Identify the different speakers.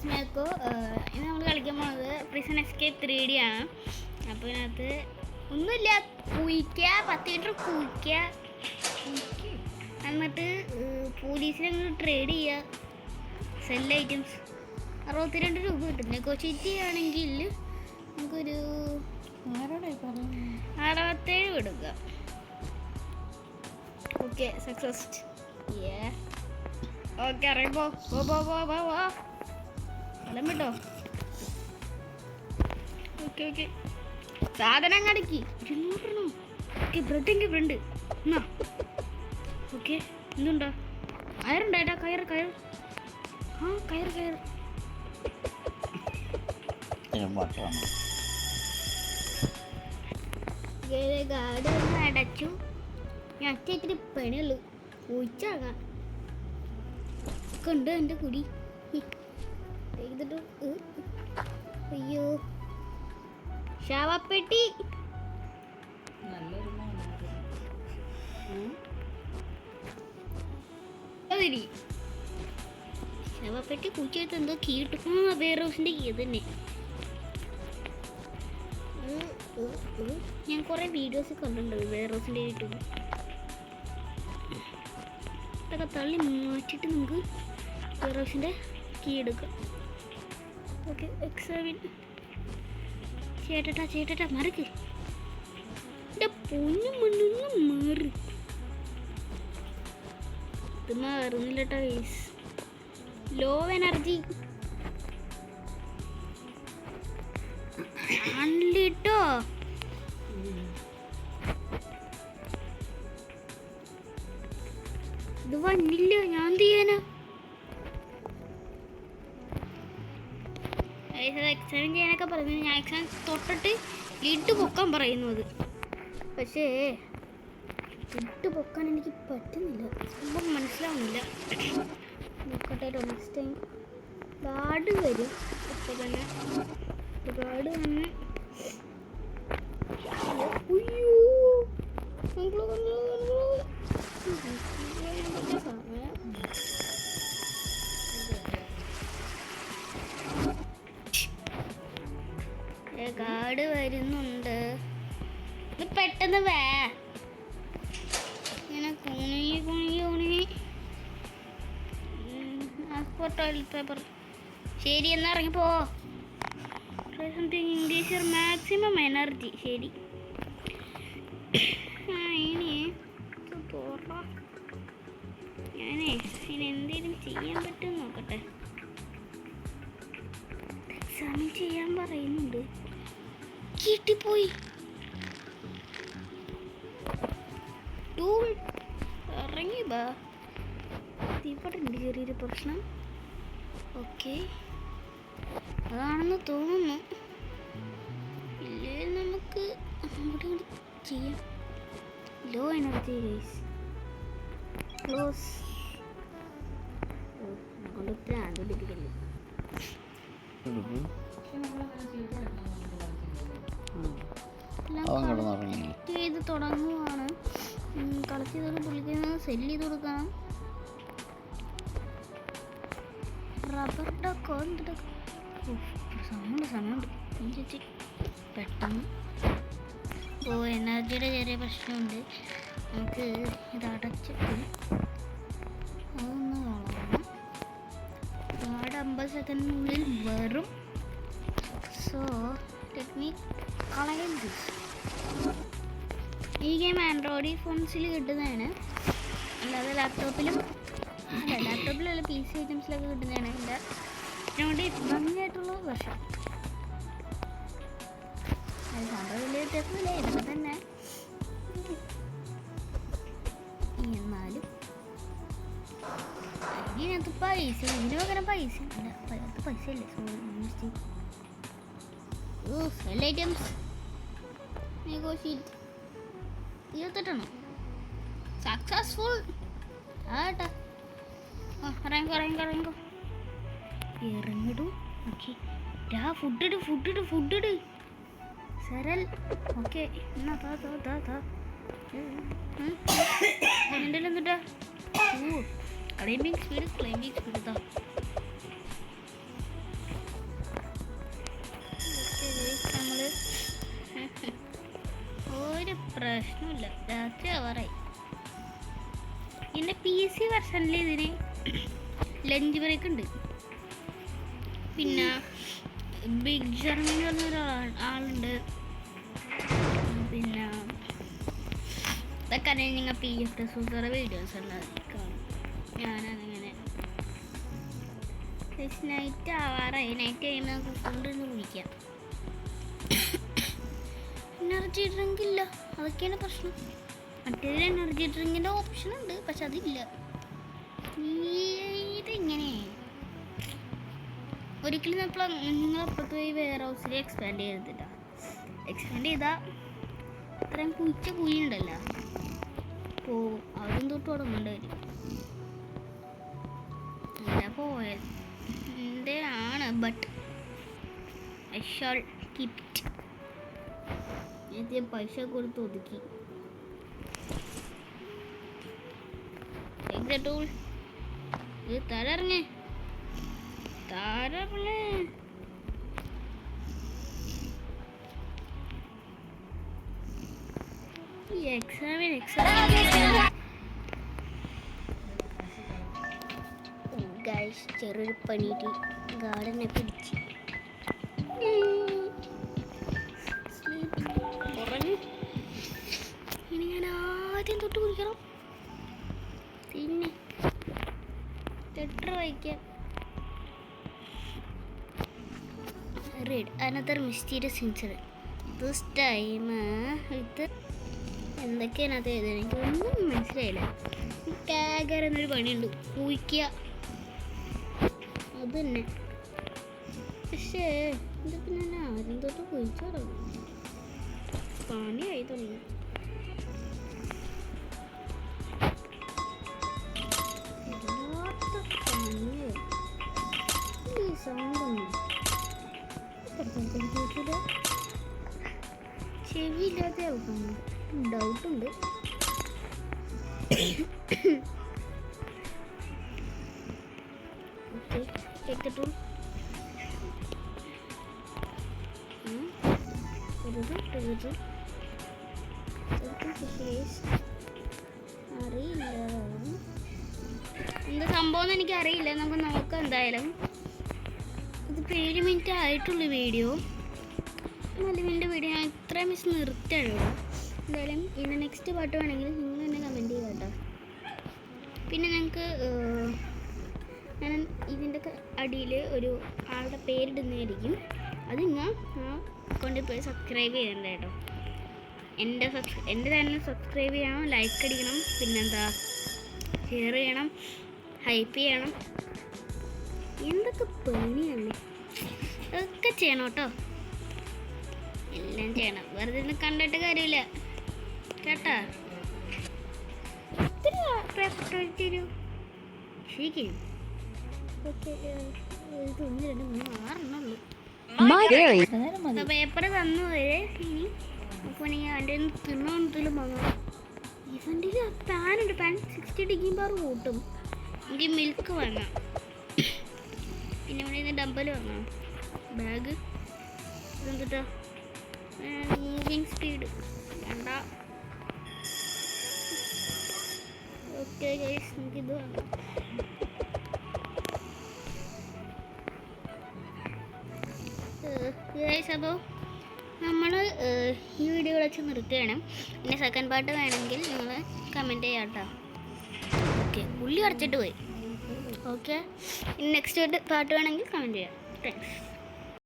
Speaker 1: സ്മേക്കോ. ഇന്ന് നമ്മൾ കളിക്കാൻ പോകുന്നത് പ്രിസൺ എസ്കേപ്പ് 3D ആണ്. അപ്പോൾ ഇതിനകത്ത് ഒന്നുമില്ല, കുഴിക്കുക, 10 മീറ്റർ കുഴിക്കുക, എന്നിട്ട് പോലീസിനെ ട്രേഡ് ചെയ്യുക. സെൽ ഐറ്റംസ് 62 രൂപ കിട്ടും. നെഗോഷിയേറ്റ് ചെയ്യുകയാണെങ്കിൽ നമുക്കൊരു 67 കൊടുക്കുക. Okay, success. ഓക്കെ, അറിയുമ്പോ സ്ഥലം വിട്ടോ. ഓക്കെ ഓക്കെ, സാധനം കടക്കി 200. ഓക്കെ, ബ്രെഡ് ബ്രെഡ് എന്നാ. ഓക്കെ, എന്തുണ്ടോ? കയറുണ്ടായിട്ടാ, കയറ് കയറ്. ആ കയറ് കയറ്. ഗാർഡ് ഒന്ന് അടച്ചു. ഞാൻ ഒറ്റയ്ക്ക് പണിയുള്ളൂ, ഒഴിച്ചാകാം ഉണ്ട് എൻ്റെ കുടി. അയ്യോ, ശവപ്പെട്ടി. ശവപ്പെട്ടി കുറ്റിയെടുത്ത് എന്തോ കീ കിട്ടും. വേറെ ഹൗസിൻ്റെ കീ തന്നെ. ഞാൻ കുറേ വീഡിയോസ് കണ്ടിട്ടുണ്ട് വേറെ ഹൗസിൻ്റെ യൂട്യൂബ്. ഇതൊക്കെ തള്ളി മാറ്റിയിട്ട് നമുക്ക് വേറെ ഹൗസിൻ്റെ കീ എടുക്കാം. Okay, X7. ചേട്ടട്ടാ മറക്ക്. എൻ്റെ പൊന്നു മണ്ണൊന്ന് മാറി. ഇത് മാറുന്നില്ലട്ടോ ഗൈസ്. ലോ എനർജി ആണല്ലോ. ഇത് വന്നില്ല, ഞാൻ എന്ത് ചെയ്യാനാ? എക്സാം ചെയ്യാനൊക്കെ പറയുന്നത്, ഞാൻ എക്സാം തൊട്ടിട്ട് ലിഡ് പൊക്കാൻ പറയുന്നു. അത് പക്ഷേ ലിഡ് പൊക്കാൻ എനിക്ക് പറ്റുന്നില്ല, സംഭവം മനസ്സിലാവുന്നില്ല. നോക്കട്ടെ, നെക്സ്റ്റ് ടൈം ഗാർഡ് വരും. ഇപ്പോൾ തന്നെ ഗാർഡ് വന്ന് ഗാർഡ് വരുന്നുണ്ട്. ഇത് പെട്ടെന്ന് വേ. ഇങ്ങനെ കുണി ടോയ്ലറ്റ് പേപ്പർ. ശരി, എന്നാ ഇറങ്ങിപ്പോ. English maximum energy. ശരി, ഇനി ഞാനേ ഇതിനെന്തേലും ചെയ്യാൻ പറ്റും നോക്കട്ടെ. എക്സാമിൻ ചെയ്യാൻ പറയുന്നുണ്ട്. കിട്ടിപ്പോയി. ടൂൾ ഇറങ്ങി ബാ. തീപ്പട്ടുണ്ട് ചെറിയൊരു പ്രശ്നം. ഓക്കെ, അതാണെന്ന് തോന്നുന്നു. ഇല്ലേ, നമുക്ക് അങ്ങോട്ട് ചെയ്യാം. Low energy guys. ക്ലോസ്. കൊണ്ട് പ്രാന്ത് പിടിപ്പിക്കല്ലേ. ചെയ്ത് തുടങ്ങുവാണ്. കളക്ട് ചെയ്തൊക്കെ പുള്ളിക്കുന്നത് സെല്ല് ചെയ്ത് കൊടുക്കണം. റബ്ബർ ഡക്കോ സൗണ്ട് പെട്ടെന്ന്. എനർജിയുടെ ചെറിയ പ്രശ്നമുണ്ട്. നമുക്ക് ഇത് അടച്ചിട്ട് അതൊന്ന് കളയണം. ഗാർഡ് 50 സെക്കൻഡിനുള്ളിൽ വരും. സോ ടെക്നിക് കളയാൻ. ഈ ഗെയിം ആൻഡ്രോയിഡ് ഫോൺസിൽ കിട്ടുന്നതാണ്, അല്ലാതെ ലാപ്ടോപ്പിലല്ല PC ഐറ്റംസിലൊക്കെ കിട്ടുന്നതാണ്. എൻ്റെ ഇതിനോട് ഭംഗിയായിട്ടുള്ള വർഷം. അത് സംഭവം വലിയ വ്യത്യാസമില്ല, ഇതൊക്കെ തന്നെ. എന്നാലും ഇതിനകത്ത് പൈസ, ഇതിന് പകരം പൈസ അല്ല, അതിനകത്ത് പൈസ ഇല്ലേ. സെൽ ഐറ്റംസ് നെഗോഷിയേറ്റ് 28 സക്സസ്ഫുൾ ആട്ടാ. ഇറങ്ങിടും. ഓക്കെ, ഫുഡ് സരൽ. ഓക്കെ, എന്നാ എൻ്റെ എന്തുട്ടാ ക്ലൈംബിങ് സ്പീഡ്. PC വെർഷനിൽ ഇതിന് ലഞ്ച് ബ്രേക്ക് ഉണ്ട്. പിന്നെ ബിഗ് ജർമ്മനി പറഞ്ഞൊരു ആളുണ്ട്. പിന്നെ ഇതൊക്കെ നിങ്ങൾ PF സൂസറെ വീഡിയോസ് ഉണ്ടായിരിക്കും. ഞാനതിങ്ങനെ നൈറ്റ് ആവാറായി. നൈറ്റ് കഴിയുമ്പോൾ കൊണ്ടുവന്ന് കുടിക്കാം. എനർജി ഡ്രിങ്ക് ഇല്ല, അതൊക്കെയാണ് പ്രശ്നം. മറ്റേതിൽ എനർജി ഡ്രിങ്കിൻ്റെ ഓപ്ഷൻ ഉണ്ട്, പക്ഷെ അതില്ല. ഇതെങ്ങനെ ഒരിക്കലും നിങ്ങളപ്പുറത്ത് പോയി വെയർ ഹൗസിൽ എക്സ്പാൻഡ് ചെയ്തില്ല. എക്സ്പാൻഡ് ചെയ്താൽ ഇത്രയും കുഴി ഉണ്ടല്ലോ, അപ്പോൾ അതും തൊട്ട് തുടങ്ങേണ്ടി വരും. എന്താ പോയത് എൻ്റെ ആണ്, but I shawl keep it. ഞാൻ പൈസ കൊടുത്ത് ഒതുക്കി. ഇത് തരറിഞ്ഞേ താരറിഞ്ഞേ എക്സാമിന് ചെറിയൊരു പണിയിട്ട് ഗാർഡനെ പിടിച്ച് ഇനി ഞാൻ ആദ്യം തൊട്ട് കുടിക്കണം. പിന്നെ ലെറ്റർ വായിക്കാം. Read another mysterious incident. This time ഇത് എന്തൊക്കെയാണ് അത് എഴുതാൻ എനിക്കൊന്നും മനസ്സിലായില്ല. ടാഗർ എന്നൊരു പണിയുണ്ട്, ഊഹിക്കുക അത് തന്നെ. പക്ഷേ ഇതൊക്കെ ഞാൻ ആദ്യം തൊട്ട് കുഴിച്ചു തുടങ്ങും. പണിയായി തുടങ്ങി. ചെവിയില്ലാത്ത കേൾക്കുന്നുണ്ട്, ഡൗട്ടുണ്ട്. Okay, take the tool. അറിയില്ല എന്താ സംഭവം എനിക്ക് അറിയില്ല. നമുക്ക് നോക്കാം എന്തായാലും. ഇതിപ്പോൾ 7 മിനിറ്റ് ആയിട്ടുള്ളൂ വീഡിയോ. 4 മിനിറ്റ് വീഡിയോ ഞാൻ ഇത്രയും മിസ് നിർത്തിയാണ് ഇവിടെ. എന്തായാലും ഇതിൻ്റെ നെക്സ്റ്റ് പാട്ട് വേണമെങ്കിൽ നിങ്ങൾ തന്നെ കമൻറ്റ് ചെയ്യുക കേട്ടോ. പിന്നെ ഞങ്ങൾക്ക് ഞാൻ ഇതിൻ്റെ അടിയിൽ ഒരു ആളുടെ പേരിടുന്നതായിരിക്കും. അത് ഞാൻ അക്കൗണ്ടിൽ പോയി സബ്സ്ക്രൈബ് ചെയ്യണ്ട കേട്ടോ. എൻ്റെ ചാനൽ സബ്സ്ക്രൈബ് ചെയ്യണം, ലൈക്ക് അടിക്കണം, പിന്നെന്താ ഷെയർ ചെയ്യണം, ഹൈപ്പ് ചെയ്യണം. എന്തൊക്കെ പണിയാണ്, അതൊക്കെ ചെയ്യണം കേട്ടോ. എല്ലാം ചെയ്യണം, വെറുതെ ഒന്നും കണ്ടിട്ട് കാര്യമില്ല കേട്ടാ. തരൂ ശരിക്കും. ഓക്കെ, ഇത് 1 2 3 6 എണ്ണുള്ളൂ. പേപ്പർ തന്നു വരെ ഇനി നോക്കുകയാണെങ്കിൽ അവൻ്റെ തിന്നോണ്ടതിലും വാങ്ങാം. ഇവൻ്റെ പാനുണ്ട്, പാൻ 60 ഡിഗ്രി ബാർ കൂട്ടും. എനിക്ക് മിൽക്ക് വാങ്ങാം. പിന്നെ ഇവിടെ നിന്ന് ഡമ്പൽ വാങ്ങാം. ബാഗ് ഇതെന്തിട്ടാ, മൂവിങ് സ്പീഡ് വേണ്ട. ഓക്കെ ഗൈസ്, നമുക്കിത് വാങ്ങാം. ഗൈസ്, അപ്പോൾ നമ്മൾ ഈ വീഡിയോ വെച്ച് നിർത്തുകയാണ്. പിന്നെ സെക്കൻഡ് പാർട്ട് വേണമെങ്കിൽ നിങ്ങൾ കമൻറ്റ് ചെയ്യാം കേട്ടോ. ഓക്കെ, ഉള്ളി അടച്ചിട്ട് പോയി. ഓക്കെ, നെക്സ്റ്റ് പാർട്ട് വേണമെങ്കിൽ കമൻറ്റ് ചെയ്യാം. താങ്ക്സ്.